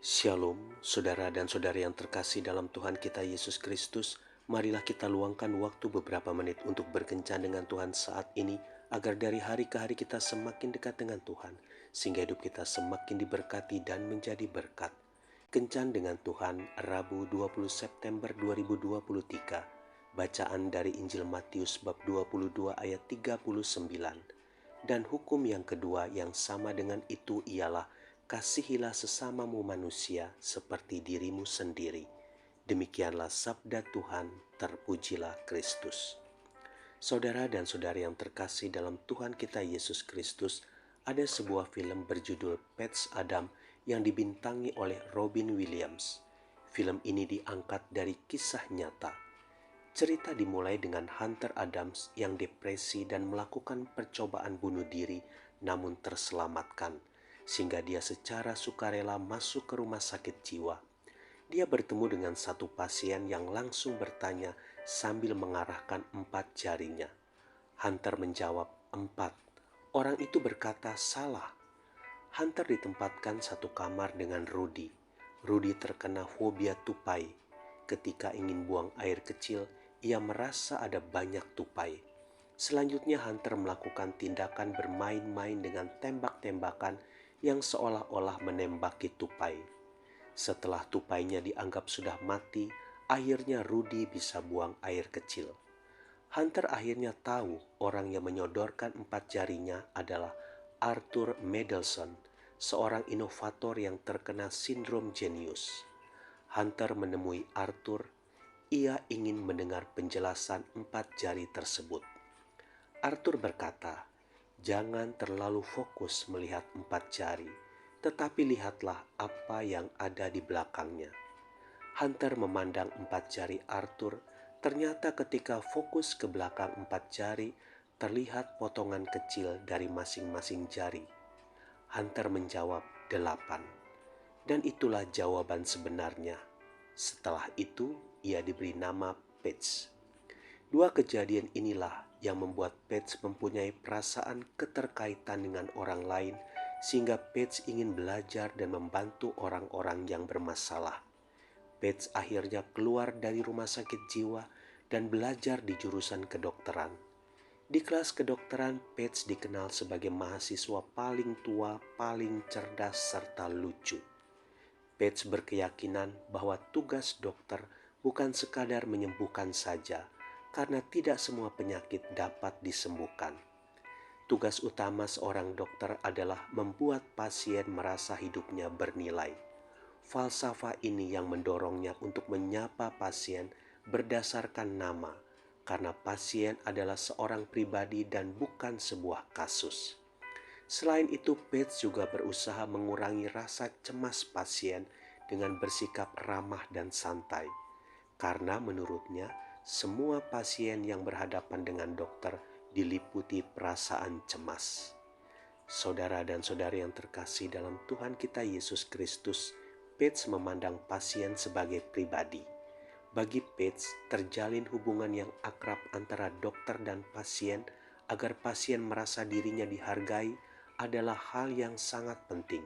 Shalom, saudara dan saudari yang terkasih dalam Tuhan kita Yesus Kristus. Marilah kita luangkan waktu beberapa menit untuk berkencan dengan Tuhan saat ini, agar dari hari ke hari kita semakin dekat dengan Tuhan, sehingga hidup kita semakin diberkati dan menjadi berkat. Kencan dengan Tuhan, Rabu 20 September 2023. Bacaan dari Injil Matius bab 22 ayat 39. Dan hukum yang kedua yang sama dengan itu ialah, kasihilah sesamamu manusia seperti dirimu sendiri. Demikianlah sabda Tuhan, terpujilah Kristus. Saudara dan saudari yang terkasih dalam Tuhan kita Yesus Kristus, ada sebuah film berjudul Patch Adams yang dibintangi oleh Robin Williams. Film ini diangkat dari kisah nyata. Cerita dimulai dengan Hunter Adams yang depresi dan melakukan percobaan bunuh diri namun terselamatkan, sehingga dia secara sukarela masuk ke rumah sakit jiwa. Dia bertemu dengan satu pasien yang langsung bertanya sambil mengarahkan 4 jarinya. Hunter menjawab, 4. Orang itu berkata, salah. Hunter ditempatkan satu kamar dengan Rudy. Rudy terkena fobia tupai. Ketika ingin buang air kecil, ia merasa ada banyak tupai. Selanjutnya Hunter melakukan tindakan bermain-main dengan tembak-tembakan yang seolah-olah menembaki tupai. Setelah tupainya dianggap sudah mati, akhirnya Rudy bisa buang air kecil. Hunter akhirnya tahu orang yang menyodorkan 4 jarinya adalah Arthur Mendelsohn, seorang inovator yang terkena sindrom jenius. Hunter menemui Arthur. Ia ingin mendengar penjelasan 4 jari tersebut. Arthur berkata, jangan terlalu fokus melihat 4 jari, tetapi lihatlah apa yang ada di belakangnya. Hunter memandang 4 jari Arthur. Ternyata ketika fokus ke belakang 4 jari, terlihat potongan kecil dari masing-masing jari. Hunter menjawab, 8. Dan itulah jawaban sebenarnya. Setelah itu, ia diberi nama Patch. Dua kejadian inilah yang membuat Patch mempunyai perasaan keterkaitan dengan orang lain, sehingga Patch ingin belajar dan membantu orang-orang yang bermasalah. Patch akhirnya keluar dari rumah sakit jiwa dan belajar di jurusan kedokteran. Di kelas kedokteran, Patch dikenal sebagai mahasiswa paling tua, paling cerdas, serta lucu. Patch berkeyakinan bahwa tugas dokter bukan sekadar menyembuhkan saja, karena tidak semua penyakit dapat disembuhkan. Tugas utama seorang dokter adalah membuat pasien merasa hidupnya bernilai. Falsafah ini yang mendorongnya untuk menyapa pasien berdasarkan nama, karena pasien adalah seorang pribadi dan bukan sebuah kasus. Selain itu, Patch juga berusaha mengurangi rasa cemas pasien dengan bersikap ramah dan santai. Karena menurutnya, semua pasien yang berhadapan dengan dokter diliputi perasaan cemas. Saudara dan saudari yang terkasih dalam Tuhan kita Yesus Kristus, Patch memandang pasien sebagai pribadi. Bagi Patch, terjalin hubungan yang akrab antara dokter dan pasien agar pasien merasa dirinya dihargai adalah hal yang sangat penting.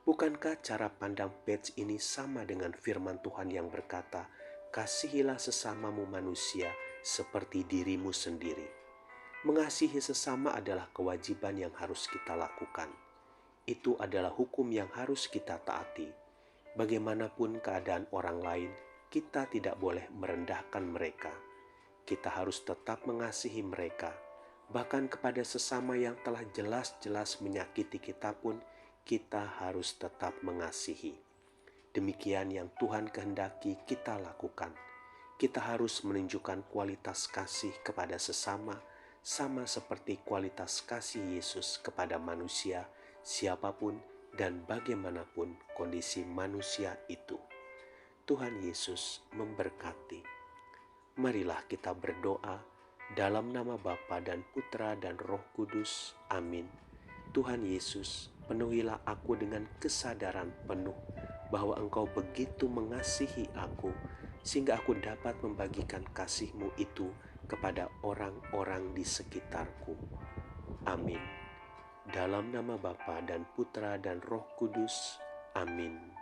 Bukankah cara pandang Patch ini sama dengan firman Tuhan yang berkata, kasihilah sesamamu manusia seperti dirimu sendiri. Mengasihi sesama adalah kewajiban yang harus kita lakukan. Itu adalah hukum yang harus kita taati. Bagaimanapun keadaan orang lain, kita tidak boleh merendahkan mereka. Kita harus tetap mengasihi mereka. Bahkan kepada sesama yang telah jelas-jelas menyakiti kita pun, kita harus tetap mengasihi. Demikian yang Tuhan kehendaki kita lakukan. Kita harus menunjukkan kualitas kasih kepada sesama, sama seperti kualitas kasih Yesus kepada manusia, siapapun dan bagaimanapun kondisi manusia itu. Tuhan Yesus memberkati. Marilah kita berdoa dalam nama Bapa dan Putra dan Roh Kudus. Amin. Tuhan Yesus, penuhilah aku dengan kesadaran penuh bahwa Engkau begitu mengasihi aku, sehingga aku dapat membagikan kasih-Mu itu kepada orang-orang di sekitarku. Amin. Dalam nama Bapa dan Putra dan Roh Kudus. Amin.